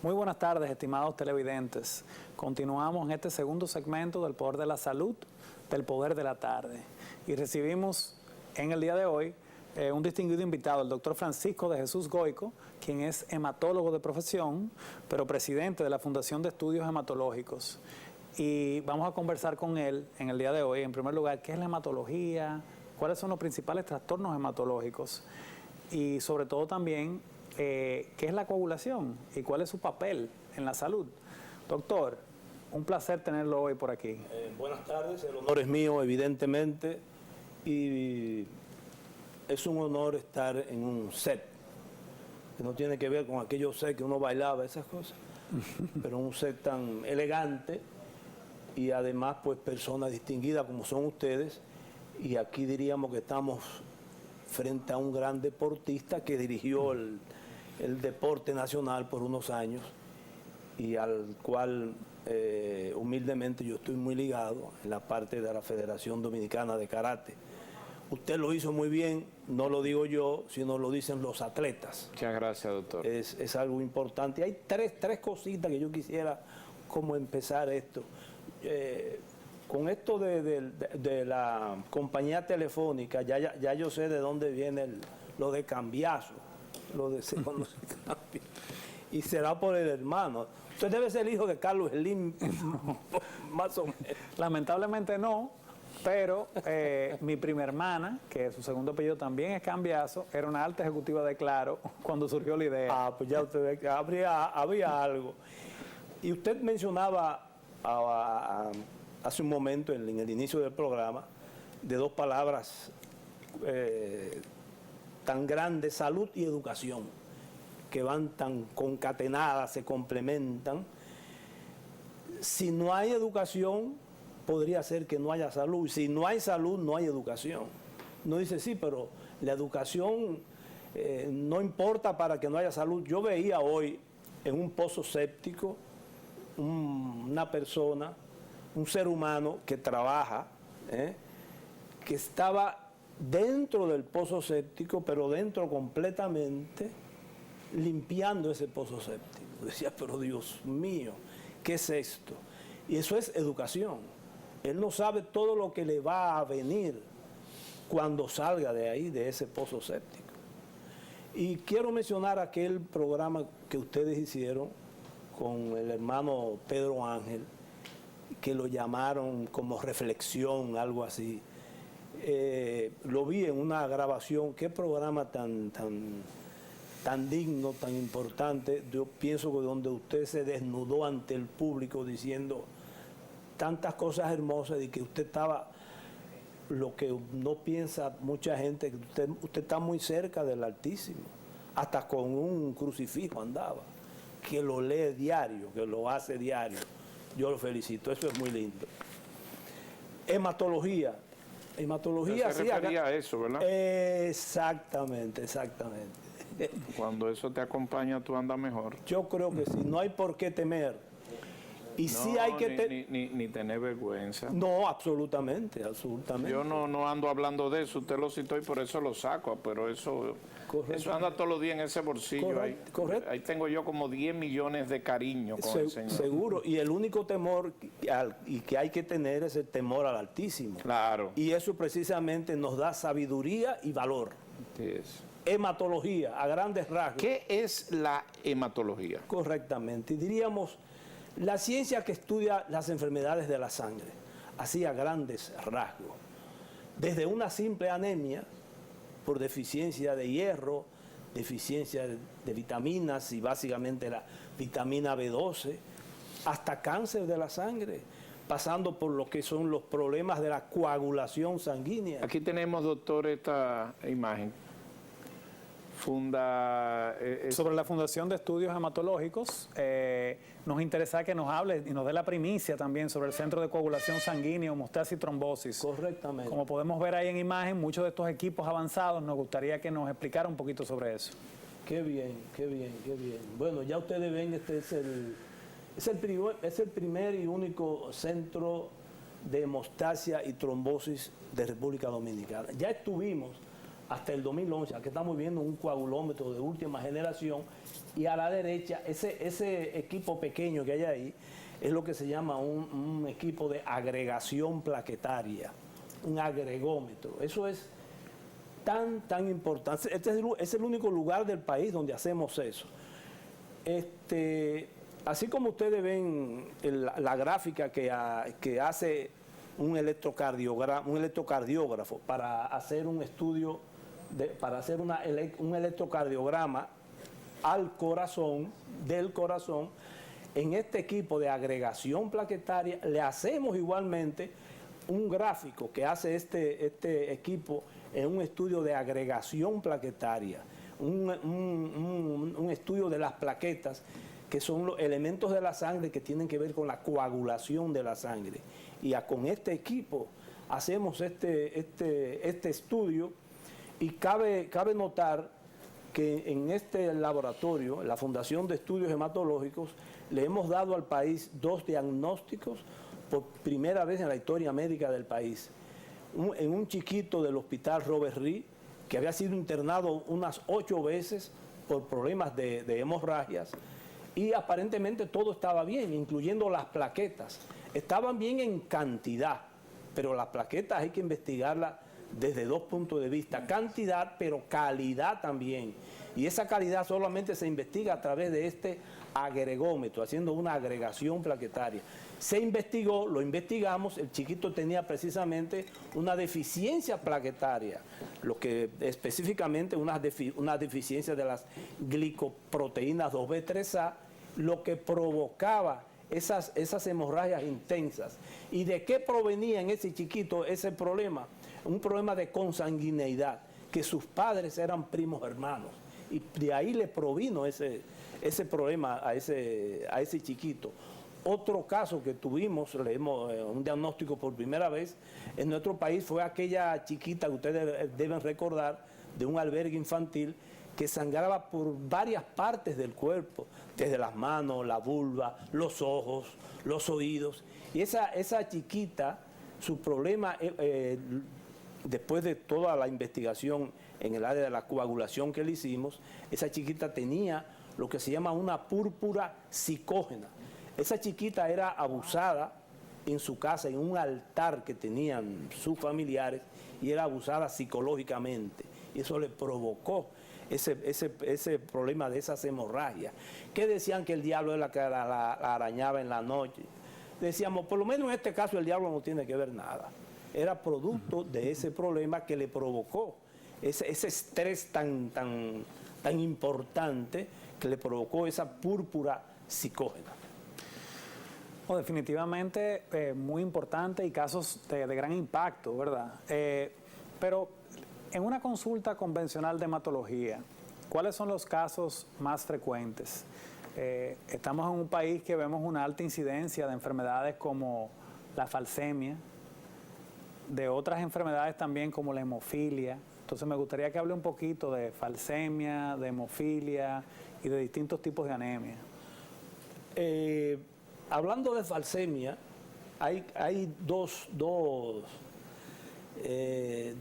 Muy buenas tardes, estimados televidentes. Continuamos en este segundo segmento del Poder de la Salud, del Poder de la Tarde. Y recibimos en el día de hoy un distinguido invitado, el doctor Francisco de Jesús Goico, quien es hematólogo de profesión, pero presidente de la Fundación de Estudios Hematológicos. Y vamos a conversar con él en el día de hoy, en primer lugar, qué es la hematología, cuáles son los principales trastornos hematológicos y sobre todo también qué es la coagulación y cuál es su papel en la salud. Doctor, un placer tenerlo hoy por aquí. Buenas tardes, el honor es mío, evidentemente, y es un honor estar en un set, que no tiene que ver con aquellos sets que uno bailaba, esas cosas, pero un set tan elegante y además pues personas distinguidas como son ustedes, y aquí diríamos que estamos frente a un gran deportista que dirigió el deporte nacional por unos años y al cual humildemente yo estoy muy ligado en la parte de la Federación Dominicana de Karate. Usted lo hizo muy bien, no lo digo yo, sino lo dicen los atletas. Muchas gracias, doctor. Es algo importante. Hay tres cositas que yo quisiera como empezar esto. Con esto de la compañía telefónica, ya yo sé de dónde viene lo de cambiazo, lo de cuando se cambia. Y será por el hermano. Usted debe ser el hijo de Carlos Slim, más o menos. Lamentablemente no, pero mi prima hermana, que su segundo apellido también es Cambiazo, era una alta ejecutiva de Claro cuando surgió la idea. Ah, pues ya usted ve que había algo. Y usted mencionaba hace un momento, en el inicio del programa, de dos palabras tan grandes, salud y educación, que van tan concatenadas, se complementan. Si no hay educación, podría ser que no haya salud. Si no hay salud, no hay educación. No dice, sí, pero la educación no importa para que no haya salud. Yo veía hoy en un pozo séptico una persona, un ser humano que trabaja, que estaba dentro del pozo séptico, pero dentro completamente, limpiando ese pozo séptico. Decía, pero Dios mío, ¿qué es esto? Y eso es educación. Él no sabe todo lo que le va a venir cuando salga de ahí, de ese pozo séptico. Y quiero mencionar aquel programa que ustedes hicieron con el hermano Pedro Ángel, que lo llamaron como reflexión, algo así. Lo vi en una grabación. Qué programa tan digno, tan importante. Yo pienso que donde usted se desnudó ante el público diciendo tantas cosas hermosas y que usted estaba, lo que no piensa mucha gente, que usted está muy cerca del Altísimo, hasta con un crucifijo andaba, que lo lee diario, que lo hace diario. Yo lo felicito, eso es muy lindo. Hematología. Hematología, se refería a eso, ¿verdad? Exactamente. Cuando eso te acompaña, tú andas mejor. Yo creo que sí, no hay por qué temer. Y no, sí hay que ni tener vergüenza. No, absolutamente. Yo no ando hablando de eso, usted lo citó y por eso lo saco, pero eso anda todos los días en ese bolsillo. Correcto. Ahí tengo yo como 10 millones de cariño con el Señor. Seguro, y el único temor y que hay que tener es el temor al Altísimo. Claro. Y eso precisamente nos da sabiduría y valor. Yes. Hematología, a grandes rasgos. ¿Qué es la hematología? Correctamente. Diríamos, la ciencia que estudia las enfermedades de la sangre, así a grandes rasgos. Desde una simple anemia, por deficiencia de hierro, deficiencia de vitaminas y básicamente la vitamina B12, hasta cáncer de la sangre, pasando por lo que son los problemas de la coagulación sanguínea. Aquí tenemos, doctor, esta imagen. Sobre la Fundación de Estudios Hematológicos, nos interesa que nos hable y nos dé la primicia también sobre el Centro de Coagulación Sanguínea, Hemostasis y Trombosis. Correctamente. Como podemos ver ahí en imagen, muchos de estos equipos avanzados, nos gustaría que nos explicara un poquito sobre eso. Qué bien. Bueno, ya ustedes ven, este es el primer y único centro de hemostasia y trombosis de República Dominicana. Ya estuvimos hasta el 2011, aquí estamos viendo un coagulómetro de última generación Y a la derecha, ese equipo pequeño que hay ahí, es lo que se llama un equipo de agregación plaquetaria, un agregómetro. Eso es tan importante. Es el único lugar del país donde hacemos eso. Así como ustedes ven la gráfica que hace un electrocardiógrafo para hacer un estudio, para hacer un electrocardiograma del corazón, en este equipo de agregación plaquetaria le hacemos igualmente un gráfico que hace este equipo en un estudio de agregación plaquetaria, un estudio de las plaquetas, que son los elementos de la sangre que tienen que ver con la coagulación de la sangre. Y con este equipo hacemos este estudio, y cabe notar que en este laboratorio, la Fundación de Estudios Hematológicos, le hemos dado al país 2 diagnósticos por primera vez en la historia médica del país. En un chiquito del hospital Robert Reed, que había sido internado unas 8 veces por problemas de hemorragias, y aparentemente todo estaba bien, incluyendo las plaquetas. Estaban bien en cantidad, pero las plaquetas hay que investigarlas desde 2 puntos de vista: cantidad, pero calidad también. Y esa calidad solamente se investiga a través de este agregómetro, haciendo una agregación plaquetaria. Se investigó, lo investigamos, el chiquito tenía precisamente una deficiencia plaquetaria, lo que específicamente una deficiencia de las glicoproteínas 2B3A, lo que provocaba esas hemorragias intensas. ¿Y de qué provenía en ese chiquito ese problema? Un problema de consanguineidad, que sus padres eran primos hermanos, y de ahí le provino ese problema a ese chiquito. Otro caso que tuvimos, un diagnóstico por primera vez en nuestro país, fue aquella chiquita que ustedes deben recordar, de un albergue infantil, que sangraba por varias partes del cuerpo, desde las manos, la vulva, los ojos, los oídos. Y esa chiquita, su problema, después de toda la investigación en el área de la coagulación que le hicimos, esa chiquita tenía lo que se llama una púrpura psicógena. Esa chiquita era abusada en su casa, en un altar que tenían sus familiares, y era abusada psicológicamente. Y eso le provocó ese problema de esas hemorragias. Que decían que el diablo es la que la arañaba en la noche. Decíamos, por lo menos en este caso el diablo no tiene que ver nada. Era producto de ese problema que le provocó ese estrés tan importante, que le provocó esa púrpura psicógena. Definitivamente muy importante, y casos de gran impacto, ¿verdad? Pero en una consulta convencional de hematología, ¿cuáles son los casos más frecuentes? Estamos en un país que vemos una alta incidencia de enfermedades como la falsemia, de otras enfermedades también como la hemofilia. Entonces me gustaría que hable un poquito de falsemia, de hemofilia y de distintos tipos de anemia. Hablando de falsemia, hay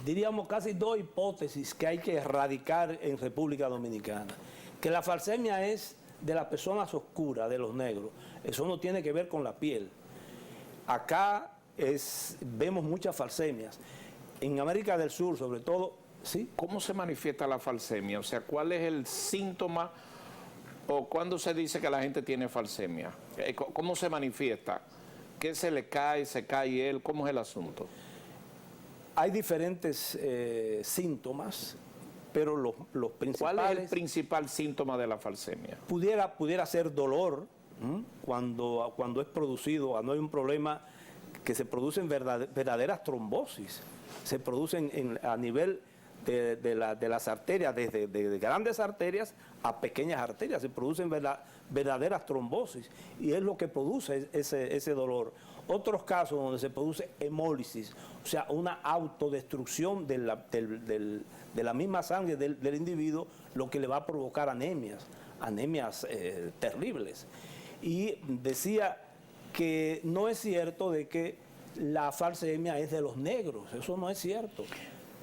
diríamos casi dos hipótesis que hay que erradicar en República Dominicana. Que la falsemia es de las personas oscuras, de los negros. Eso no tiene que ver con la piel. Acá vemos muchas falsemias. En América del Sur, sobre todo, ¿sí? ¿Cómo se manifiesta la falsemia? O sea, ¿cuál es el síntoma o cuándo se dice que la gente tiene falsemia? ¿Cómo se manifiesta? ¿Qué se le cae? ¿Se cae él? ¿Cómo es el asunto? Hay diferentes síntomas, pero los principales... ¿Cuál es el principal síntoma de la falsemia? Pudiera ser dolor, cuando es producido, no hay un problema, que se producen verdaderas trombosis. Se producen a nivel de las arterias, desde de grandes arterias a pequeñas arterias, se producen verdaderas trombosis, y es lo que produce ese dolor. Otros casos donde se produce hemólisis, o sea, una autodestrucción de la misma sangre del individuo, lo que le va a provocar anemias terribles. Y decía que no es cierto de que la falsemia es de los negros, eso no es cierto.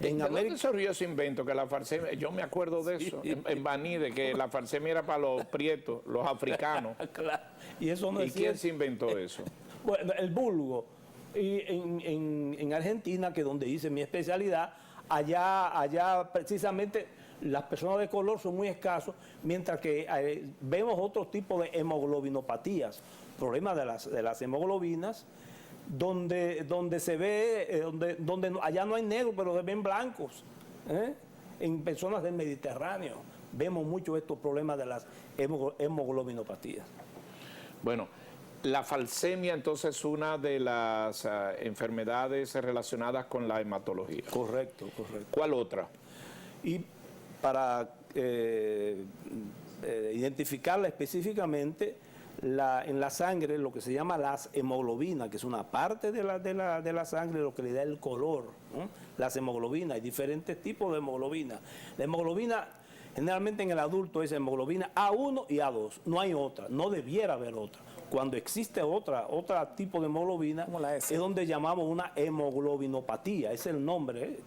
En ¿De América, dónde surgió ese invento que la falsemia? Yo me acuerdo de eso, en Baní, de que la falsemia era para los prietos, los africanos. claro, y eso no ¿Y es quién cierto. se inventó eso? Bueno, el vulgo. Y en Argentina, que es donde hice mi especialidad, allá precisamente las personas de color son muy escasos, mientras que vemos otros tipos de hemoglobinopatías, problemas de las hemoglobinas, donde se ve, allá no hay negros, pero se ven blancos. En personas del Mediterráneo vemos mucho estos problemas de las hemoglobinopatías. Bueno, la falsemia entonces es una de las enfermedades relacionadas con la hematología. Correcto. ¿Cuál otra? Y para identificarla específicamente, en la sangre lo que se llama las hemoglobinas, que es una parte de la sangre, lo que le da el color, ¿no? Las hemoglobinas, hay diferentes tipos de hemoglobina. La hemoglobina generalmente en el adulto es hemoglobina A1 y A2, no hay otra, no debiera haber otra. Cuando existe otro tipo de hemoglobina, como la S, es donde llamamos una hemoglobinopatía, es el nombre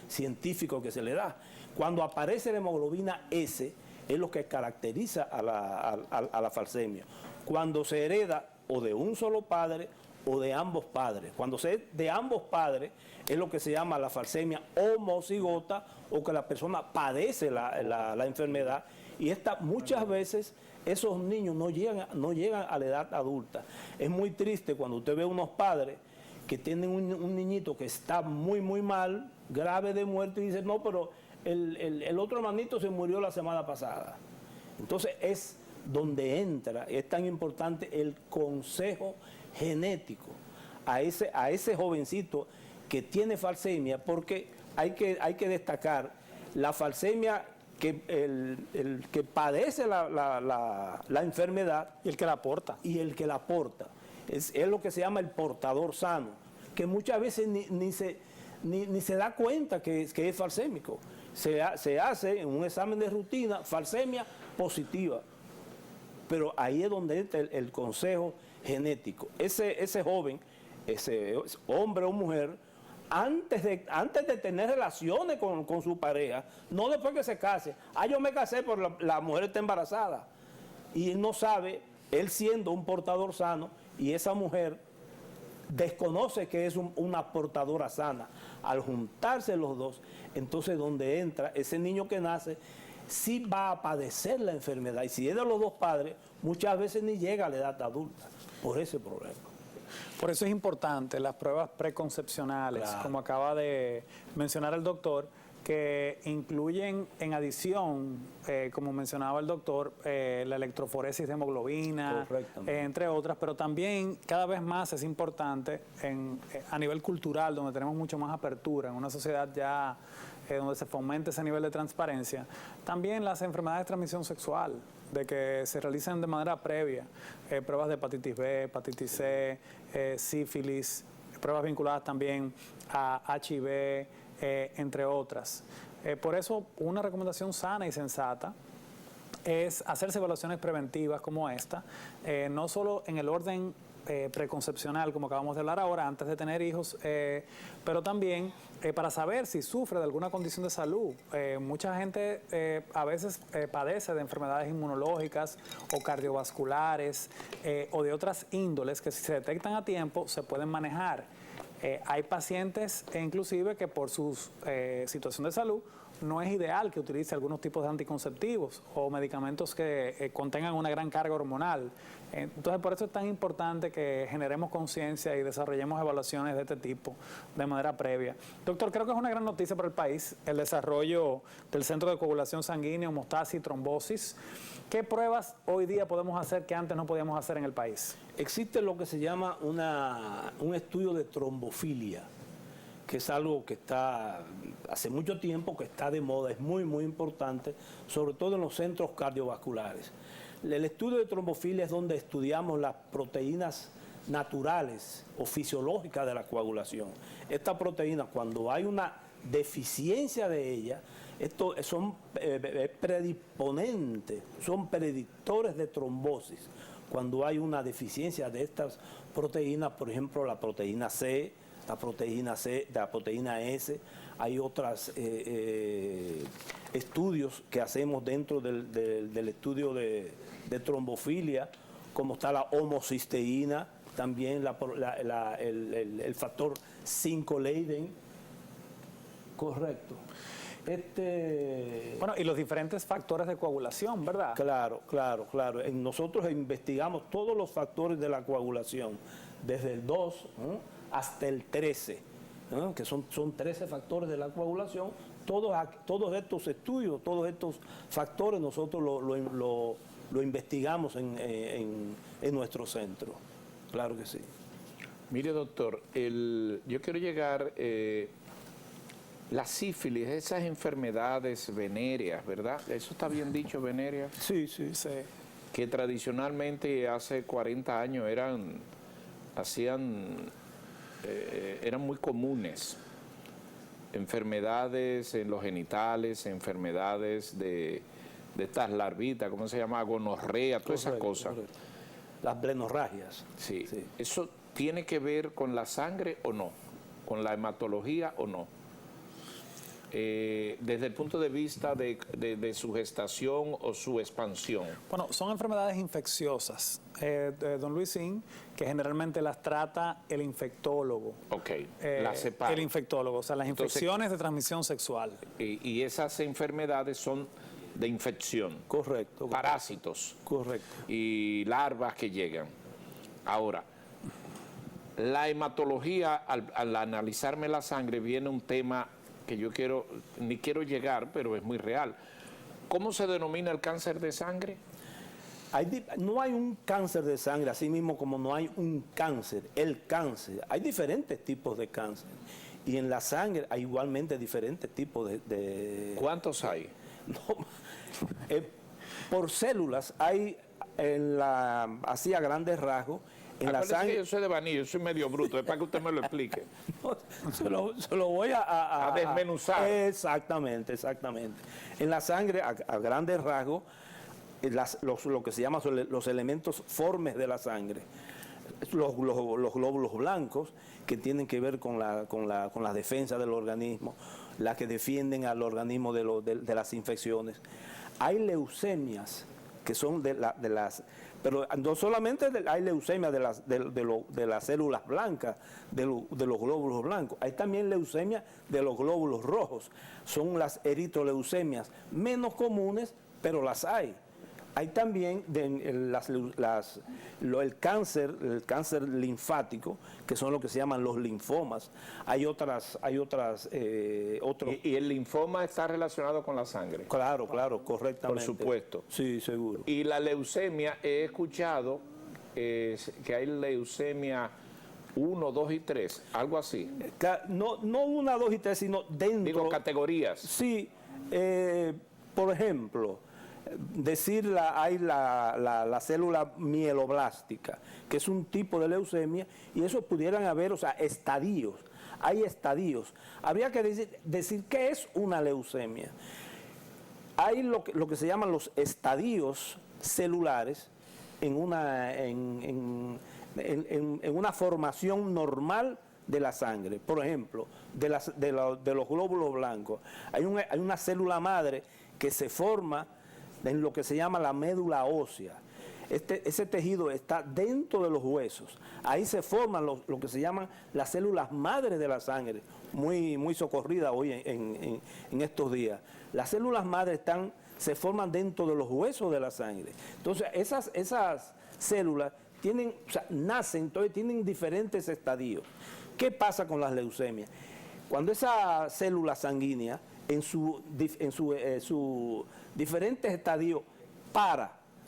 científico que se le da. Cuando aparece la hemoglobina S, es lo que caracteriza a la falsemia. Cuando se hereda o de un solo padre o de ambos padres. Cuando se es de ambos padres, es lo que se llama la falsemia homocigota, o que la persona padece la enfermedad, y muchas veces esos niños no llegan a la edad adulta. Es muy triste cuando usted ve unos padres que tienen un niñito que está muy, muy mal, grave de muerte, y dice, no, pero el otro hermanito se murió la semana pasada. Entonces es donde entra, es tan importante el consejo genético a ese jovencito que tiene falsemia, porque hay que destacar la falsemia, que el que padece la enfermedad y el que la aporta. y el que la porta. Es lo que se llama el portador sano, que muchas veces ni se da cuenta que es falsémico. Se hace en un examen de rutina falsemia positiva, pero ahí es donde entra el consejo genético. Ese joven, ese hombre o mujer, antes de tener relaciones con su pareja, no después que se case, yo me casé porque la mujer está embarazada, y él no sabe, él siendo un portador sano, y esa mujer desconoce que es una portadora sana. Al juntarse los dos, entonces donde entra ese niño que nace, sí va a padecer la enfermedad, y si es de los dos padres, muchas veces ni llega a la edad adulta por ese problema. Por eso es importante las pruebas preconcepcionales, Claro. como acaba de mencionar el doctor, que incluyen en adición, como mencionaba el doctor, la electroforesis de hemoglobina, entre otras, pero también cada vez más es importante a nivel cultural, donde tenemos mucho más apertura, en una sociedad ya donde se fomenta ese nivel de transparencia, también las enfermedades de transmisión sexual, de que se realicen de manera previa pruebas de hepatitis B, hepatitis C, sífilis, pruebas vinculadas también a HIV, entre otras. Por eso, una recomendación sana y sensata es hacerse evaluaciones preventivas como esta, no solo en el orden preconcepcional, como acabamos de hablar ahora, antes de tener hijos, pero también para saber si sufre de alguna condición de salud. Mucha gente a veces padece de enfermedades inmunológicas o cardiovasculares o de otras índoles que, si se detectan a tiempo, se pueden manejar. Hay pacientes inclusive que por su situación de salud no es ideal que utilice algunos tipos de anticonceptivos o medicamentos que contengan una gran carga hormonal. Entonces, por eso es tan importante que generemos conciencia y desarrollemos evaluaciones de este tipo de manera previa. Doctor, creo que es una gran noticia para el país el desarrollo del Centro de Coagulación Sanguínea, Hemostasis y Trombosis. ¿Qué pruebas hoy día podemos hacer que antes no podíamos hacer en el país? Existe lo que se llama un estudio de trombofilia, que es algo que está hace mucho tiempo, que está de moda, es muy, muy importante, sobre todo en los centros cardiovasculares. El estudio de trombofilia es donde estudiamos las proteínas naturales o fisiológicas de la coagulación. Esta proteína, cuando hay una deficiencia de ella, estos son predisponentes, son predictores de trombosis. Cuando hay una deficiencia de estas proteínas, por ejemplo, la proteína C, la proteína C, la proteína S. Hay otros estudios que hacemos dentro del estudio de trombofilia, como está la homocisteína, también el factor 5 Leiden. Correcto. Bueno, y los diferentes factores de coagulación, ¿verdad? Claro. Nosotros investigamos todos los factores de la coagulación, desde el 2 hasta el 13, que son 13 factores de la coagulación. Todos estos estudios, todos estos factores nosotros lo investigamos en nuestro centro. Claro que sí. Mire, doctor, yo quiero llegar... la sífilis, esas enfermedades venéreas, ¿verdad? Eso está bien dicho, venéreas. Sí. Que tradicionalmente hace 40 años eran muy comunes. Enfermedades en los genitales, enfermedades de estas larvitas, ¿cómo se llama? Gonorrea, todas esas cosas. Correcto. Las blenorragias. Sí. ¿Eso tiene que ver con la sangre o no? ¿Con la hematología o no? Desde el punto de vista de su gestación o su expansión. Bueno, son enfermedades infecciosas, don Luisín, que generalmente las trata el infectólogo. Ok, las separa. El infectólogo, o sea, las infecciones de transmisión sexual. Y esas enfermedades son de infección. Correcto. Parásitos. Correcto. Y larvas que llegan. Ahora, la hematología, al analizarme la sangre, viene un tema que yo ni quiero llegar, pero es muy real. ¿Cómo se denomina el cáncer de sangre? No hay un cáncer de sangre, así mismo como no hay un cáncer, el cáncer. Hay diferentes tipos de cáncer. Y en la sangre hay igualmente diferentes tipos de... ¿Cuántos hay? No, por células hay, así a grandes rasgos, en la sangre. Que yo soy de Baní, yo soy medio bruto, es para que usted me lo explique. No, se lo voy a desmenuzar. Exactamente. En la sangre, a grandes rasgos, lo que se llama los elementos formes de la sangre. Los glóbulos blancos, que tienen que ver con la defensa del organismo, las que defienden al organismo de las infecciones. Hay leucemias, que son de las... Pero no solamente hay leucemia de las células blancas, de los glóbulos blancos, hay también leucemia de los glóbulos rojos. Son las eritroleucemias, menos comunes, pero las hay. Hay también el cáncer linfático, que son lo que se llaman los linfomas. Hay otros. ¿Y el linfoma está relacionado con la sangre? Claro, correctamente. Por supuesto. Sí, seguro. Y la leucemia, he escuchado que hay leucemia 1, 2 y 3, algo así. No 1, 2 y 3, sino dentro. Digo, categorías. Sí, por ejemplo, hay la célula mieloblástica, que es un tipo de leucemia, y eso pudieran haber, estadios. Hay estadios. Habría que decir qué es una leucemia. Hay lo que se llaman los estadios celulares en una formación normal de la sangre. Por ejemplo, de los glóbulos blancos. Hay una célula madre que se forma en lo que se llama la médula ósea. Ese tejido está dentro de los huesos. Ahí se forman lo que se llaman las células madres de la sangre, muy socorridas hoy en estos días. Las células madres se forman dentro de los huesos de la sangre. Entonces, esas células nacen, entonces tienen diferentes estadios. ¿Qué pasa con las leucemias? Cuando esa célula sanguínea, en su diferentes estadios,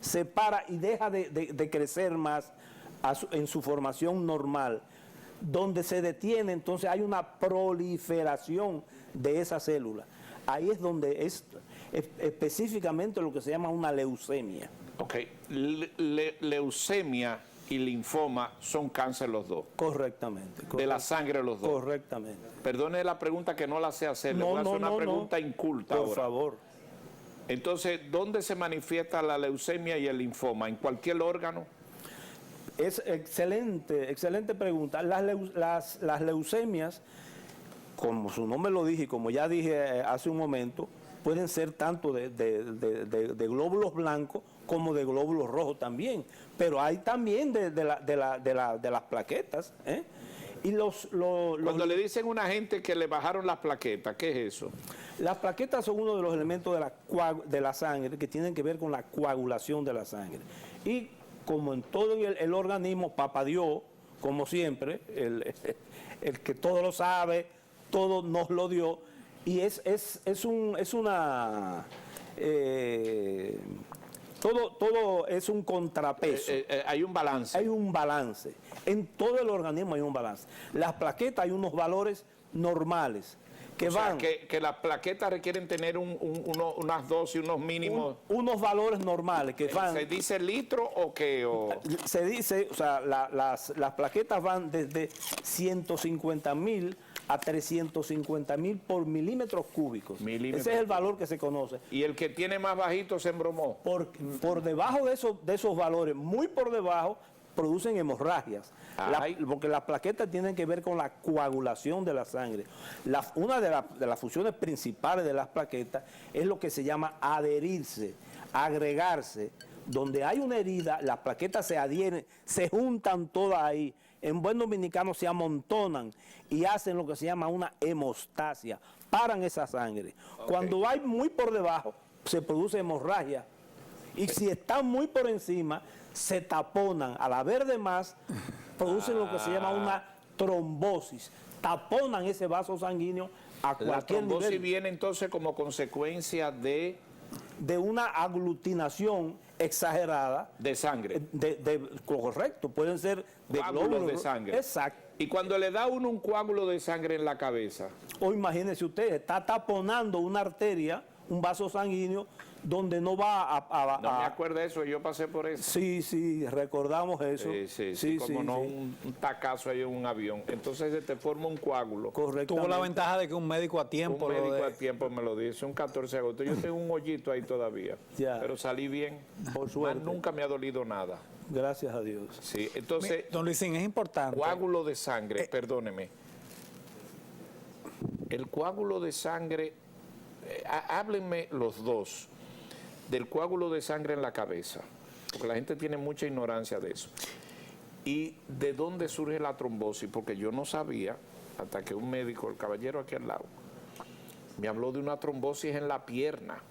se para y deja de crecer más en su formación normal, donde se detiene, entonces hay una proliferación de esa célula. Ahí es donde es específicamente lo que se llama una leucemia. Ok, leucemia y linfoma son cáncer los dos. Correctamente. De la sangre los dos. Correctamente. Perdone la pregunta que no la sé hacer, le voy a hacer una pregunta inculta ahora. Por favor. Entonces, ¿dónde se manifiesta la leucemia y el linfoma? ¿En cualquier órgano? Es excelente pregunta. Las leucemias, como su nombre lo dije y como ya dije hace un momento, pueden ser tanto de glóbulos blancos como de glóbulos rojos también. Pero hay también de las plaquetas. Y Cuando le dicen a una gente que le bajaron las plaquetas, ¿qué es eso? Las plaquetas son uno de los elementos de la sangre que tienen que ver con la coagulación de la sangre. Y como en todo el organismo, Papá Dios, como siempre, el que todo lo sabe, todo nos lo dio, y todo es un contrapeso. Hay un balance. Hay un balance. En todo el organismo hay un balance. Las plaquetas hay unos valores normales que van... que las plaquetas requieren tener unas dosis, unos mínimos... unos valores normales que van... ¿Se dice litro o qué? Se dice, o sea, las plaquetas van desde 150.000 a 350.000 por milímetros cúbicos. Ese es el valor que se conoce. ¿Y el que tiene más bajito se embromó? Por debajo de esos valores, muy por debajo, producen hemorragias. Porque las plaquetas tienen que ver con la coagulación de la sangre. Una de las funciones principales de las plaquetas es lo que se llama adherirse, agregarse. Donde hay una herida, las plaquetas se adhieren, se juntan todas ahí. En buen dominicano se amontonan y hacen lo que se llama una hemostasia, paran esa sangre. Okay. Cuando hay muy por debajo, se produce hemorragia. Y si están muy por encima, se taponan. Al haber de más, producen lo que se llama una trombosis. Taponan ese vaso sanguíneo a cualquier nivel. La trombosis viene entonces como consecuencia de una aglutinación exagerada de sangre. Correcto, pueden ser de coágulos de sangre. Exacto. Y cuando le da uno un coágulo de sangre en la cabeza. O imagínese usted, está taponando una arteria, un vaso sanguíneo, donde no va No me acuerdo de eso, yo pasé por eso. Sí, recordamos eso. Sí, como no un tacazo ahí en un avión. Entonces se te forma un coágulo. Correcto. Tuvo la ventaja de que un médico a tiempo. A tiempo me lo dice, un 14 de agosto. Yo tengo un hoyito ahí todavía, pero salí bien. Por suerte. Nunca me ha dolido nada. Gracias a Dios. Sí, entonces... Don Luisín, es importante. Coágulo de sangre, perdóneme. El coágulo de sangre, háblenme los dos del coágulo de sangre en la cabeza, porque la gente tiene mucha ignorancia de eso. ¿Y de dónde surge la trombosis? Porque yo no sabía, hasta que un médico, el caballero aquí al lado, me habló de una trombosis en la pierna.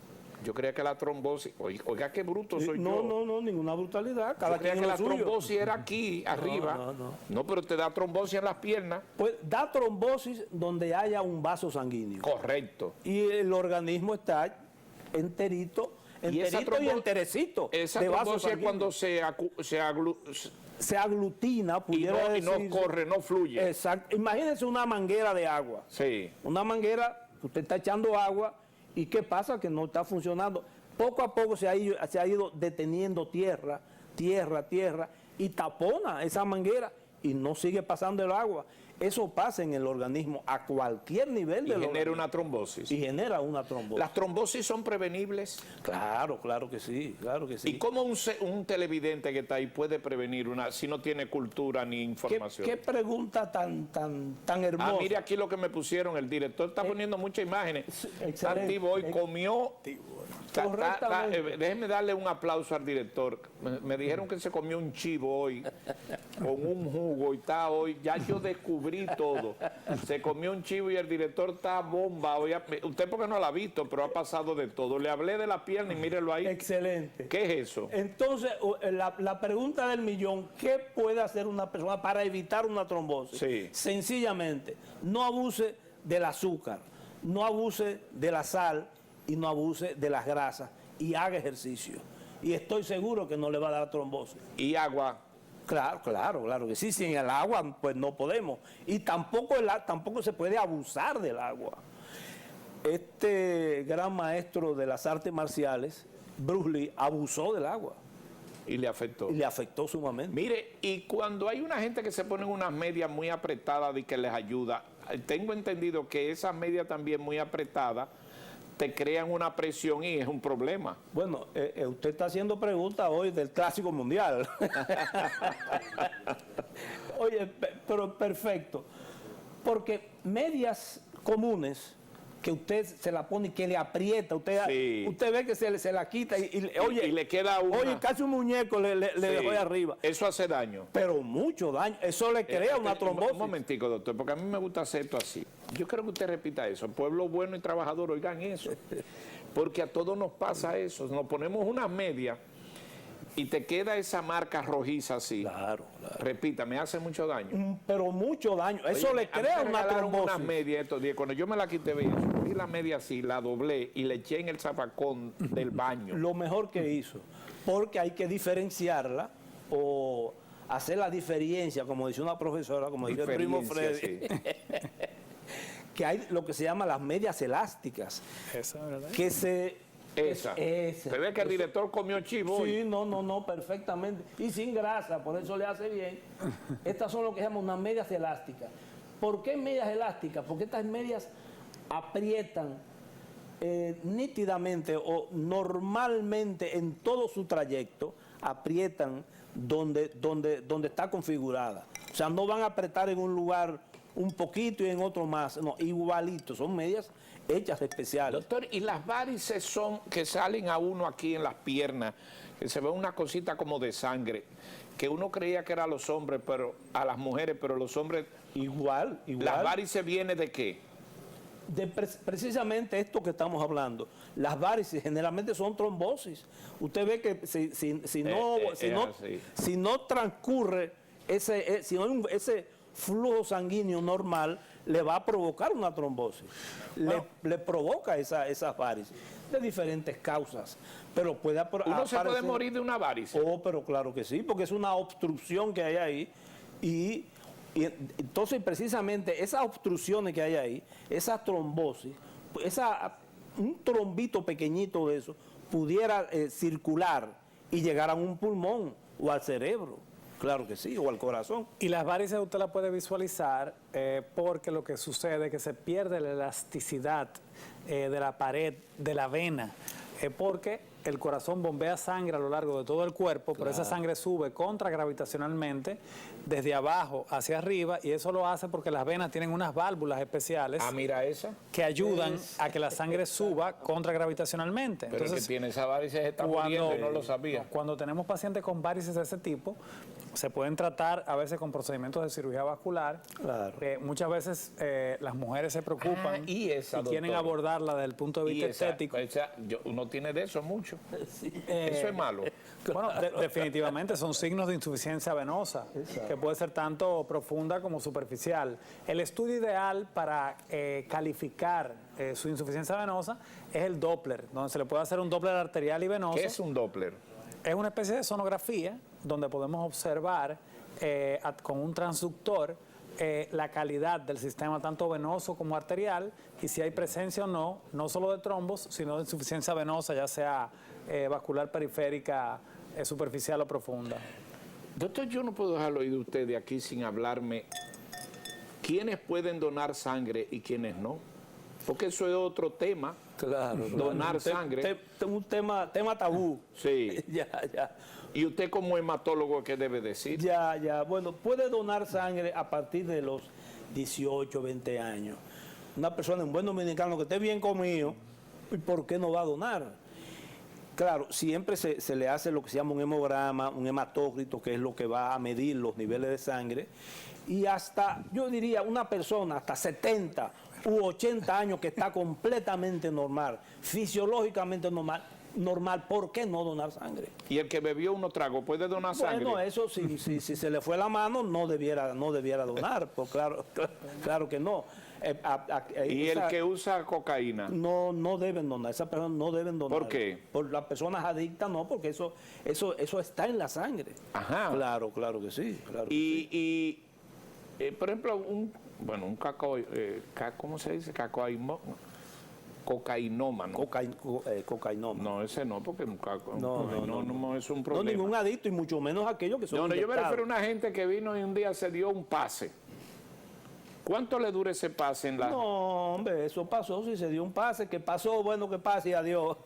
Yo creía que la trombosis, oiga qué bruto soy yo. No, ninguna brutalidad. Yo creía que la trombosis era aquí, arriba. No, pero te da trombosis en las piernas. Pues da trombosis donde haya un vaso sanguíneo. Correcto. Y el organismo está enterito y enterecito. Esa trombosis es cuando se aglutina, pudiera y no corre, no fluye. Exacto. Imagínense una manguera de agua. Sí. Una manguera, usted está echando agua y ¿qué pasa? Que no está funcionando. Poco a poco se ha ido deteniendo tierra y tapona esa manguera y no sigue pasando el agua. Eso pasa en el organismo a cualquier nivel del organismo. Y genera una trombosis. Y genera una trombosis. ¿Las trombosis son prevenibles? Claro que sí, ¿Y cómo un televidente que está ahí puede prevenir una si no tiene cultura ni información? ¿Qué pregunta tan hermosa? Mire aquí lo que me pusieron, el director está poniendo muchas imágenes. Excelente. Hoy comió... Déjeme darle un aplauso al director. Me dijeron que se comió un chivo hoy con un jugo y está hoy. Ya yo descubrí todo. Se comió un chivo y el director está bomba. Hoy, usted porque no la ha visto, pero ha pasado de todo. Le hablé de la pierna y mírelo ahí. Excelente. ¿Qué es eso? Entonces, la pregunta del millón, ¿qué puede hacer una persona para evitar una trombosis? Sí. Sencillamente, no abuse del azúcar, no abuse de la sal y no abuse de las grasas y haga ejercicio. Y estoy seguro que no le va a dar trombosis. ¿Y agua? Claro que sí. Sin el agua, pues no podemos. Y tampoco se puede abusar del agua. Este gran maestro de las artes marciales, Bruce Lee, abusó del agua. Y le afectó. Y le afectó sumamente. Mire, y cuando hay una gente que se pone en unas medias muy apretadas y que les ayuda, tengo entendido que esas medias también muy apretadas te crean una presión y es un problema. Bueno, usted está haciendo preguntas hoy del Clásico Mundial. Oye, pero perfecto. Porque medias comunes que usted se la pone y que le aprieta, usted ve que se la quita oye, y le queda una. Oye, casi un muñeco le dejó ahí arriba. Eso hace daño. Pero mucho daño. Eso le crea una trombosis. Un momentico, doctor, porque a mí me gusta hacer esto así. Yo creo que usted repita eso. Pueblo bueno y trabajador, oigan eso. Porque a todos nos pasa eso. Nos ponemos una media y te queda esa marca rojiza así. Claro. Repita, me hace mucho daño. Pero mucho daño. Eso Oye, le crea una trombosis. Una media estos días. Cuando yo me la quité, cogí la media así, la doblé y le eché en el zapacón del baño. Lo mejor que hizo. Porque hay que diferenciarla o hacer la diferencia, como dice una profesora, como dice el primo Freddy. Sí. Que hay lo que se llama las medias elásticas. Esa, ¿verdad? Que se... Esa. Se ve que el director comió chivo. Sí, no, perfectamente. Y sin grasa, por eso le hace bien. Estas son lo que se llaman unas medias elásticas. ¿Por qué medias elásticas? Porque estas medias aprietan nítidamente o normalmente en todo su trayecto, aprietan donde está configurada. O sea, no van a apretar en un lugar un poquito y en otro más. No, igualito. Son medias hechas especiales. Doctor, ¿y las varices son que salen a uno aquí en las piernas, que se ve una cosita como de sangre, que uno creía que eran los hombres, pero a las mujeres, pero los hombres... Igual. ¿Las varices vienen de qué? Precisamente esto que estamos hablando. Las varices generalmente son trombosis. Usted ve que si no transcurre ese flujo sanguíneo normal, le va a provocar una trombosis. Le provoca esas varices de diferentes causas. Pero puede ¿Uno se puede morir de una varice? Oh, pero claro que sí, porque es una obstrucción que hay ahí. Y entonces, precisamente, esas obstrucciones que hay ahí, esa trombosis, un trombito pequeñito de eso, pudiera circular y llegar a un pulmón o al cerebro. Claro que sí, o al corazón. Y las varices usted las puede visualizar porque lo que sucede es que se pierde la elasticidad de la pared de la vena, porque el corazón bombea sangre a lo largo de todo el cuerpo, pero esa sangre sube contragravitacionalmente desde abajo hacia arriba, y eso lo hace porque las venas tienen unas válvulas especiales mira esa. que ayudan a que la sangre suba contragravitacionalmente. Pero entonces, el que tiene esa varices está muriendo, no lo sabía. Cuando tenemos pacientes con varices de ese tipo, se pueden tratar a veces con procedimientos de cirugía vascular. Claro. Muchas veces las mujeres se preocupan y quieren abordarla desde el punto de vista estético. Uno tiene de eso mucho. Sí. Eso es malo. Bueno, definitivamente son signos de insuficiencia venosa, que puede ser tanto profunda como superficial. El estudio ideal para calificar su insuficiencia venosa es el Doppler, donde se le puede hacer un Doppler arterial y venoso. ¿Qué es un Doppler? Es una especie de sonografía donde podemos observar con un transductor la calidad del sistema tanto venoso como arterial, y si hay presencia o no, no solo de trombos, sino de insuficiencia venosa, ya sea vascular periférica, superficial o profunda. Doctor, yo no puedo dejarlo oír de usted de aquí sin hablarme quiénes pueden donar sangre y quiénes no. Porque eso es otro tema. Claro. Donar sangre. Un tema tabú. Sí. Ya. ¿Y usted como hematólogo qué debe decir? Ya. Bueno, puede donar sangre a partir de los 18, 20 años. Una persona, un buen dominicano que esté bien comido, ¿y por qué no va a donar? Claro, siempre se le hace lo que se llama un hemograma, un hematócrito, que es lo que va a medir los niveles de sangre. Y hasta, yo diría, una persona hasta 70 u 80 años que está completamente normal, fisiológicamente normal, ¿por qué no donar sangre? ¿Y el que bebió unos tragos puede donar sangre? Bueno, eso si se le fue la mano no debiera donar, pues claro que no. ¿Y el que usa cocaína? No deben donar, esas personas no deben donar. ¿Por qué? Por las personas adictas no, porque eso está en la sangre. Ajá. Claro que sí. Claro que Y por ejemplo, un ¿cómo se dice? Cocainómano. Cocainómano. No, ese no, porque No es un No, problema. ningún adicto, y mucho menos aquellos que son Yo me inyectados. refiero a una gente que vino y un día se dio un pase. ¿Cuánto le dura ese pase en la...? No, hombre, eso pasó, si se dio un pase, que pasó, bueno, que pase y adiós.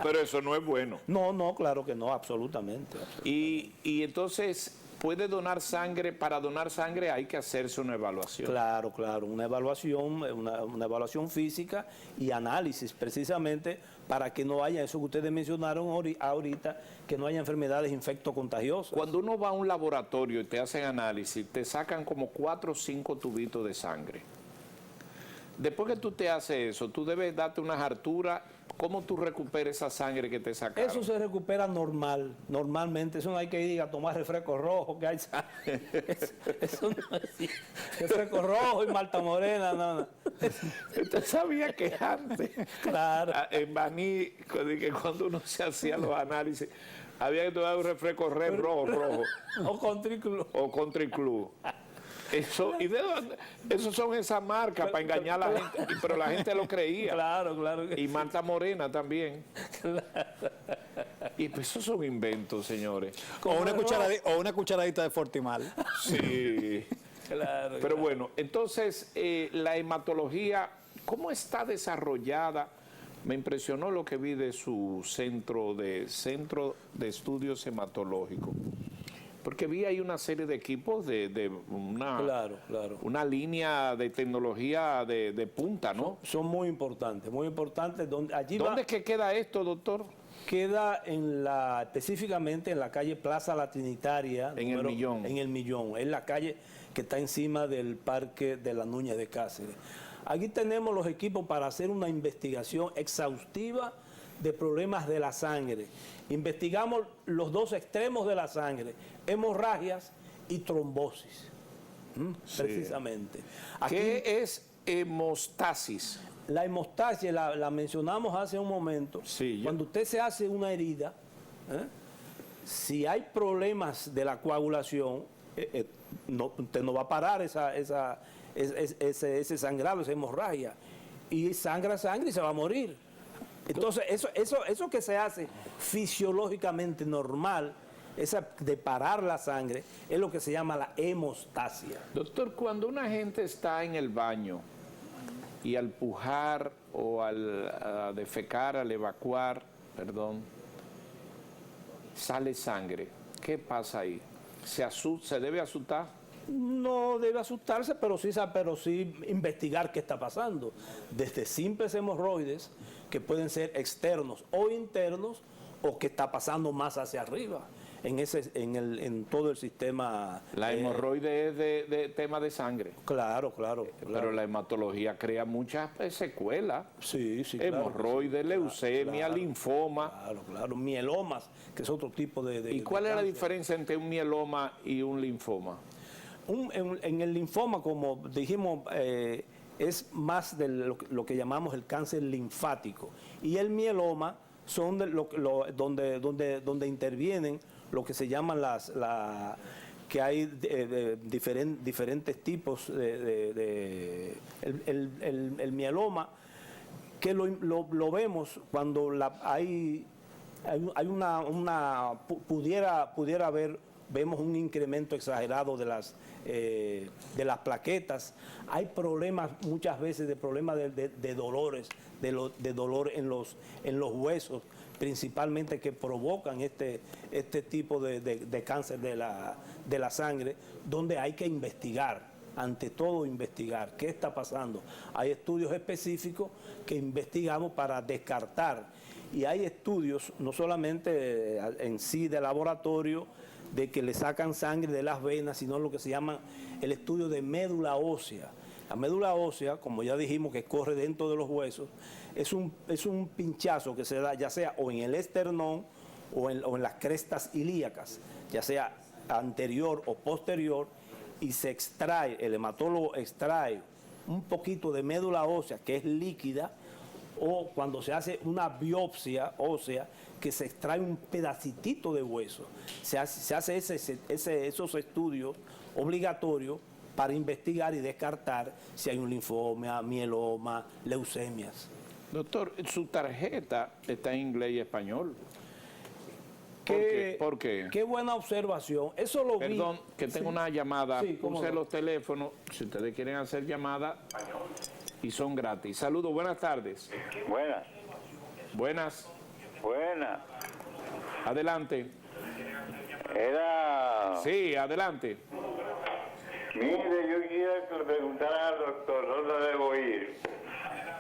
Pero eso no es bueno. No, no, claro que no, absolutamente. Y entonces, ¿puede donar sangre? Para donar sangre hay que hacerse una evaluación. Claro, claro, una evaluación física y análisis precisamente para que no haya eso que ustedes mencionaron ahorita, que no haya enfermedades infectocontagiosas. Cuando uno va a un laboratorio y te hacen análisis, te sacan como 4 o 5 tubitos de sangre. Después que tú te haces eso, tú debes darte unas harturas. ¿Cómo tú recuperas esa sangre que te sacaron? Eso se recupera normalmente. Eso no hay que ir a tomar refresco rojo, que hay sangre. Eso no es así. Refresco rojo y malta morena, no. Usted sabía que antes, Claro. en Baní, que cuando uno se hacía los análisis, había que tomar un refresco red rojo O con triclo. o Country Club. Eso, ¿y de dónde? Eso son esas marcas para engañar a la gente, pero la gente lo creía. Claro. Y Malta Morena también. Y pues esos son inventos, señores. O una cucharadita de Fortimal. Sí. Claro. Pero bueno, entonces la hematología, ¿cómo está desarrollada? Me impresionó lo que vi de su centro de estudios hematológicos. Porque vi ahí una serie de equipos de una, Claro. una línea de tecnología de punta, ¿no? Son muy importantes, muy importantes. ¿Dónde es que queda esto, doctor? Queda específicamente en la calle Plaza La Trinitaria. En El Millón. En El Millón. Es la calle que está encima del Parque de la Núñez de Cáceres. Aquí tenemos los equipos para hacer una investigación exhaustiva de problemas de la sangre. Investigamos los dos extremos de la sangre, hemorragias y trombosis, precisamente. Aquí, ¿Qué es hemostasis? la hemostasia la mencionamos hace un momento. Sí, Cuando usted se hace una herida, si hay problemas de la coagulación, usted no va a parar ese sangrado, esa hemorragia. Y sangra sangre y se va a morir. Entonces, eso que se hace fisiológicamente normal, esa de parar la sangre, es lo que se llama la hemostasia. Doctor, cuando una gente está en el baño y al pujar o al defecar, al evacuar, sale sangre, ¿qué pasa ahí? ¿Se debe asustar? No debe asustarse, pero sí investigar qué está pasando. Desde simples hemorroides, que pueden ser externos o internos, o qué está pasando más hacia arriba, en todo el sistema. La hemorroide es de tema de sangre. Claro. Pero la hematología crea muchas secuelas. Sí, Hemorroide, leucemia, linfoma. Claro. Mielomas, que es otro tipo de ¿Y cuál de es la cáncer. diferencia entre un mieloma y un linfoma? En el linfoma, como dijimos, es más de lo que llamamos el cáncer linfático. Y el mieloma son donde intervienen lo que se llaman que hay diferentes tipos el mieloma, que lo vemos cuando pudiera haber, vemos un incremento exagerado de las plaquetas. Hay problemas muchas veces de problemas de dolores, de dolor en los huesos, principalmente, que provocan este tipo de cáncer de la sangre, donde hay que investigar. Ante todo, investigar qué está pasando. Hay estudios específicos que investigamos para descartar, y hay estudios no solamente en sí de laboratorio, de que le sacan sangre de las venas, sino lo que se llama el estudio de médula ósea. La médula ósea, como ya dijimos, que corre dentro de los huesos, es un pinchazo que se da ya sea o en el esternón o en las crestas ilíacas, ya sea anterior o posterior, y se extrae, el hematólogo extrae un poquito de médula ósea que es líquida, o cuando se hace una biopsia ósea, que se extrae un pedacitito de hueso. Se hace esos estudios obligatorios para investigar y descartar si hay un linfoma, mieloma, leucemias. Doctor, su tarjeta está en inglés y español. ¿Por qué? Qué buena observación. Eso lo vi. Perdón, que tengo una llamada. Sí, cómo Puse no. los teléfonos, si ustedes quieren hacer llamada, y son gratis. Saludos, buenas tardes. Buenas, Buenas, buenas. adelante. Era... Sí, adelante. Mire, yo quisiera que le preguntara al doctor dónde debo ir.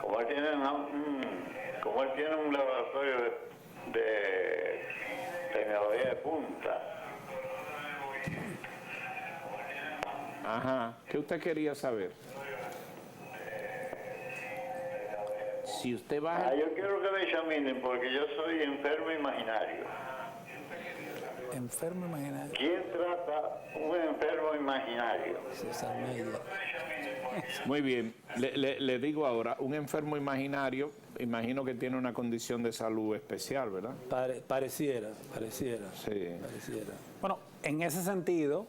Como él tiene, como él tiene un laboratorio de tecnología de punta. Ajá, ¿qué usted quería saber? Si usted va... Yo quiero que me examinen porque yo soy enfermo imaginario. Enfermo imaginario. ¿Quién trata un enfermo imaginario? César Media. Muy bien, le digo ahora, un enfermo imaginario, imagino que tiene una condición de salud especial, ¿verdad? Pareciera. Sí. Pareciera. Bueno, en ese sentido,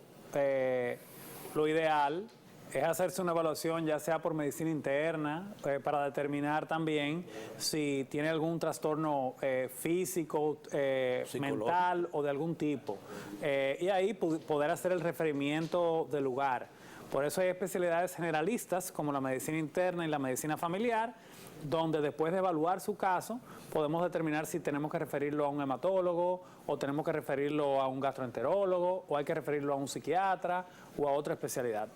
lo ideal es hacerse una evaluación ya sea por medicina interna para determinar también si tiene algún trastorno físico, mental o de algún tipo. Y ahí poder hacer el referimiento del lugar. Por eso hay especialidades generalistas como la medicina interna y la medicina familiar, donde después de evaluar su caso podemos determinar si tenemos que referirlo a un hematólogo o tenemos que referirlo a un gastroenterólogo o hay que referirlo a un psiquiatra o a otra especialidad.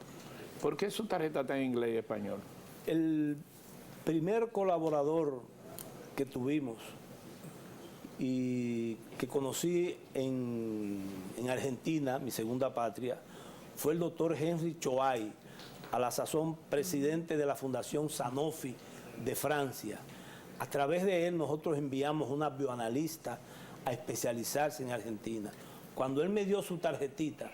¿Por qué su tarjeta está en inglés y español? El primer colaborador que tuvimos y que conocí en Argentina, mi segunda patria, fue el doctor Henry Choay, a la sazón presidente de la Fundación Sanofi de Francia. A través de él nosotros enviamos una bioanalista a especializarse en Argentina. Cuando él me dio su tarjetita,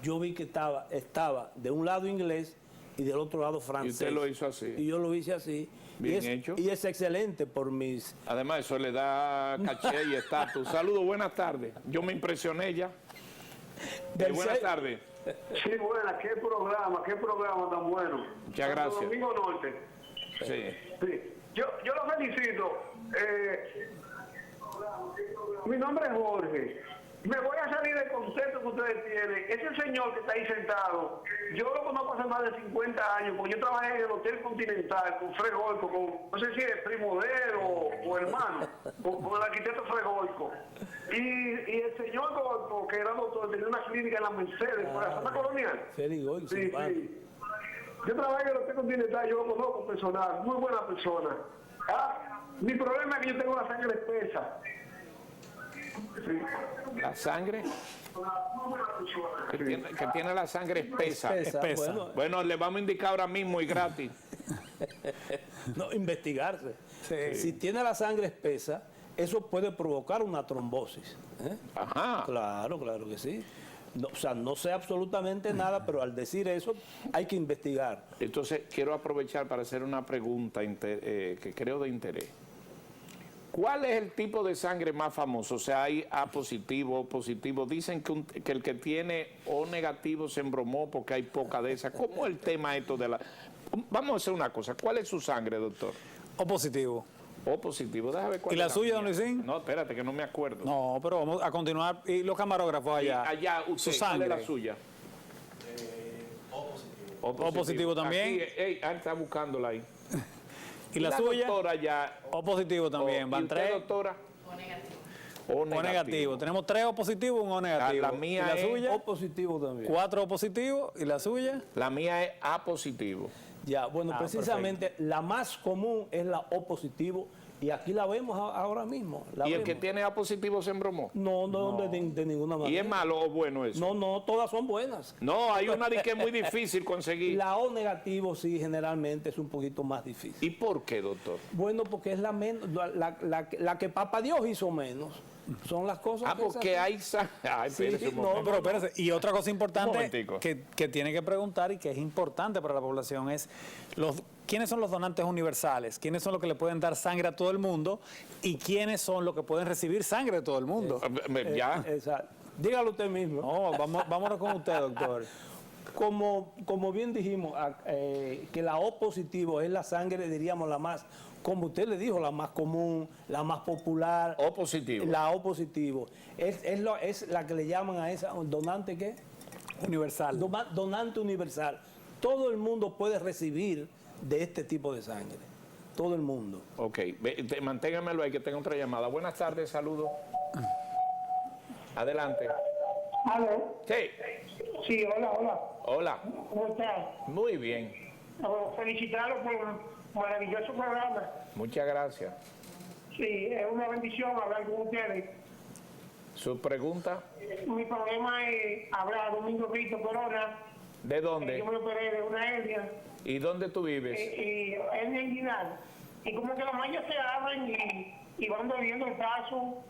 yo vi que estaba de un lado inglés y del otro lado francés. Y usted lo hizo así. Y yo lo hice así. Bien hecho. Y es excelente por mis... Además, eso le da caché y estatus. Saludos, buenas tardes. Yo me impresioné ya. Buenas tardes. Sí, buena, qué programa tan bueno. Muchas gracias. Santo Domingo Norte. Sí. Sí. Yo lo felicito. Mi nombre es Jorge. Me voy a salir del concepto que ustedes tienen. Ese señor que está ahí sentado, yo lo conozco hace más de 50 años, porque yo trabajé en el Hotel Continental con Fred Goico, no sé si es primo de él o hermano, con el arquitecto Fred Goico. Y el señor Goico, que era doctor, tenía una clínica en la Mercedes, por la zona colonial. Félix Goico, Sí, sí. sí. Yo trabajé en el Hotel Continental, yo lo conozco personal, muy buena persona. Mi problema es que yo tengo la sangre espesa. Sí. La sangre, que tiene la sangre espesa. Espesa. Bueno, le vamos a indicar ahora mismo y gratis. No, investigarse. Sí. Si tiene la sangre espesa, eso puede provocar una trombosis. Ajá. Claro que sí. No, o sea, no sé absolutamente nada, pero al decir eso hay que investigar. Entonces, quiero aprovechar para hacer una pregunta que creo de interés. ¿Cuál es el tipo de sangre más famoso? O sea, hay A positivo, O positivo. Dicen que el que tiene O negativo se embromó porque hay poca de esa. ¿Cómo es el tema esto de la...? Vamos a hacer una cosa. ¿Cuál es su sangre, doctor? O positivo. O positivo. Déjame ver cuál ¿Y la es suya, mía. don Luisín? No, espérate, que no me acuerdo. No, pero vamos a continuar. Y los camarógrafos allá. Allá, usted, Su ¿cuál sangre. es la suya? O positivo también. Aquí, está buscándola ahí. ¿Y la suya? Doctora ya. O positivo también. ¿Y Van usted, tres. doctora? O negativo. Tenemos 3 O positivos, un O negativo. La mía ¿Y la es suya? O positivo también. 4 O positivos. ¿Y la suya? La mía es A positivo. Ya, bueno, Ah, precisamente la más común es la O positivo y aquí la vemos ahora mismo. La ¿Y el que vemos. tiene A positivo se embromó? No, de ninguna manera. ¿Y es malo o bueno eso? No, todas son buenas. No, hay una de que es muy difícil conseguir. La O negativo sí, generalmente es un poquito más difícil. ¿Y por qué, doctor? Bueno, porque es la que Papá Dios hizo menos. Son las cosas Ah, que porque hay sangre. Ay, Sí, espérese un no, momento. Pero espérese, y otra cosa Un importante momentico. que tiene que preguntar y que es importante para la población es quiénes son los donantes universales, quiénes son los que le pueden dar sangre a todo el mundo y quiénes son los que pueden recibir sangre de todo el mundo. Ya. Exacto. Dígalo usted mismo. No, vámonos con usted, doctor. Como bien dijimos, que la O positivo es la sangre, diríamos, la más como usted le dijo, la más común, la más popular. O positivo. La O positivo. Es la que le llaman a esa, ¿donante qué? Universal. Donante universal. Todo el mundo puede recibir de este tipo de sangre. Todo el mundo. Ok, manténgamelo ahí que tengo otra llamada. Buenas tardes, saludos. Adelante. ¿Aló? Sí. Sí, hola, hola. Hola. ¿Cómo estás? Muy bien. Felicitarlos por un maravilloso programa. Muchas gracias. Sí, es una bendición hablar con ustedes. ¿Su pregunta? Mi problema es hablar Domingo Brito Corona. ¿De dónde? Yo me operé de una hernia. ¿Y dónde tú vives? Y hernia inguinal. Y como que las mallas se abren y van doliendo el paso.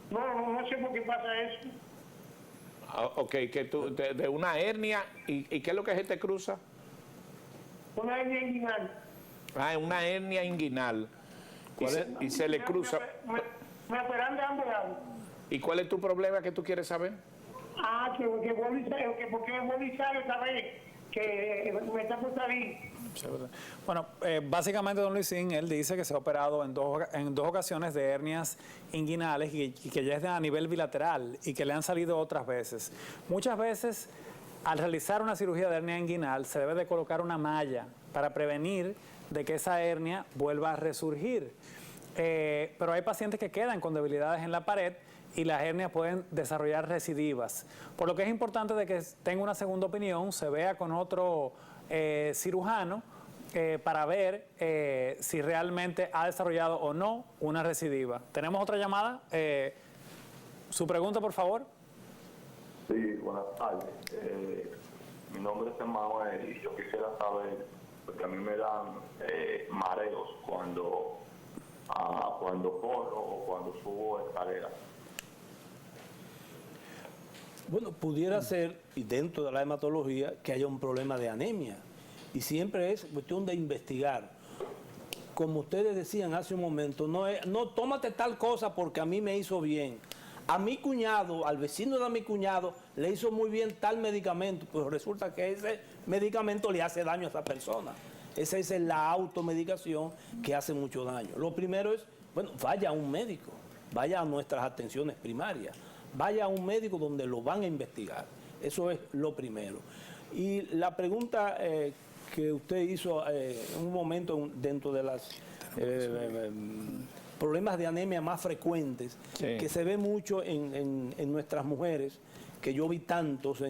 No sé por qué pasa eso. Ok, que tú, de una hernia, ¿y qué es lo que se te cruza? Una hernia inguinal. Ah, una hernia inguinal. Y se le cruza. Me operan de ambos lados. ¿Y cuál es tu problema que tú quieres saber? Que porque voy a saber esta vez que me está por salir. Bueno, básicamente don Luisín, él dice que se ha operado en dos ocasiones de hernias inguinales y que ya es a nivel bilateral y que le han salido otras veces. Muchas veces, al realizar una cirugía de hernia inguinal, se debe de colocar una malla para prevenir de que esa hernia vuelva a resurgir. Pero hay pacientes que quedan con debilidades en la pared y las hernias pueden desarrollar recidivas. Por lo que es importante de que tenga una segunda opinión, se vea con otro cirujano para ver si realmente ha desarrollado o no una recidiva. ¿Tenemos otra llamada? Su pregunta, por favor. Sí, buenas tardes. Mi nombre es Emanuel y yo quisiera saber, porque a mí me dan mareos cuando corro o cuando subo escaleras. Bueno, pudiera ser, y dentro de la hematología, que haya un problema de anemia. Y siempre es cuestión de investigar. Como ustedes decían hace un momento, no tómate tal cosa porque a mí me hizo bien. A mi cuñado, al vecino de mi cuñado, le hizo muy bien tal medicamento, pero resulta que ese medicamento le hace daño a esa persona. Esa es la automedicación que hace mucho daño. Lo primero es, bueno, vaya a un médico, vaya a nuestras atenciones primarias, vaya a un médico donde lo van a investigar. Eso es lo primero. Y la pregunta que usted hizo en un momento dentro de los problemas de anemia más frecuentes, sí, que se ve mucho en nuestras mujeres, que yo vi tantos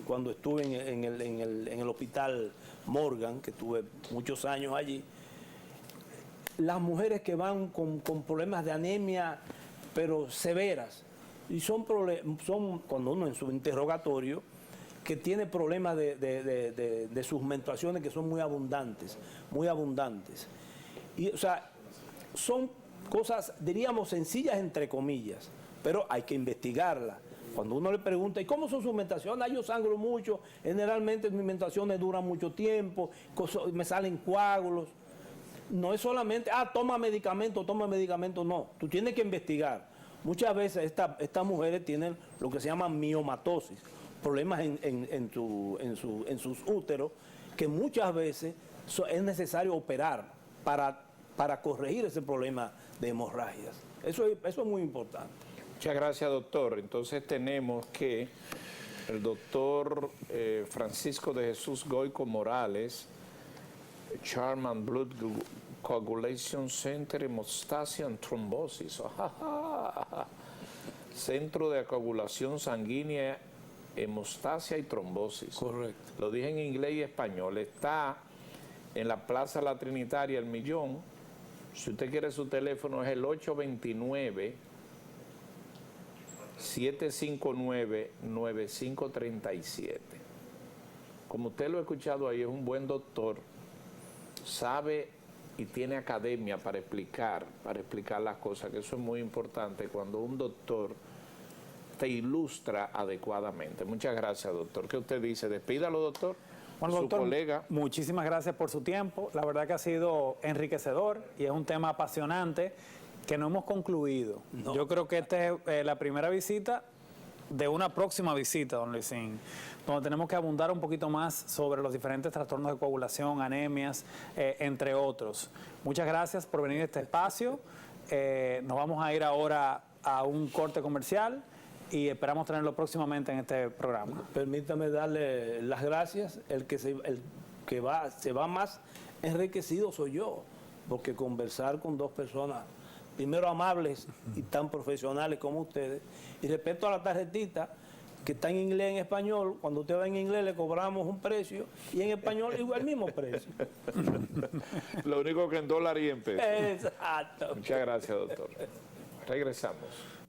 cuando estuve en el hospital Morgan, que tuve muchos años allí, las mujeres que van con problemas de anemia, pero severas, y son cuando uno en su interrogatorio, que tiene problemas de sus menstruaciones que son muy abundantes, muy abundantes. Y, o sea, son cosas, diríamos, sencillas entre comillas, pero hay que investigarlas. Cuando uno le pregunta, ¿y cómo son sus menstruaciones? Yo sangro mucho, generalmente mis menstruaciones duran mucho tiempo, me salen coágulos. No es solamente, toma medicamento, no. Tú tienes que investigar. Muchas veces estas mujeres tienen lo que se llama miomatosis, problemas en sus úteros, que muchas veces es necesario operar para corregir ese problema de hemorragias. Eso es muy importante. Muchas gracias, doctor. Entonces tenemos que el doctor Francisco de Jesús Goico Morales, Chairman Blood Coagulation Center, Hemostasia and Thrombosis. Centro de Coagulación Sanguínea, Hemostasia y Trombosis. Correcto. Lo dije en inglés y español. Está en la Plaza La Trinitaria, El Millón. Si usted quiere su teléfono es el 829-759-9537. Como usted lo ha escuchado ahí, es un buen doctor, sabe y tiene academia para explicar las cosas, que eso es muy importante cuando un doctor te ilustra adecuadamente. Muchas gracias, doctor. ¿Qué usted dice? Despídalo, doctor. Bueno, Su doctor, colega. muchísimas gracias por su tiempo. La verdad que ha sido enriquecedor y es un tema apasionante que no hemos concluido. No. Yo creo que esta es la primera visita de una próxima visita, don Luisín, donde tenemos que abundar un poquito más sobre los diferentes trastornos de coagulación, anemias, entre otros. Muchas gracias por venir a este espacio. Nos vamos a ir ahora a un corte comercial y esperamos tenerlo próximamente en este programa. Permítame darle las gracias. El que se va más enriquecido soy yo, porque conversar con dos personas, primero amables y tan profesionales como ustedes, y respecto a la tarjetita, que está en inglés y en español, cuando usted va en inglés le cobramos un precio y en español igual el mismo precio. Lo único que en dólar y en pesos. Exacto. Muchas gracias, doctor. Regresamos.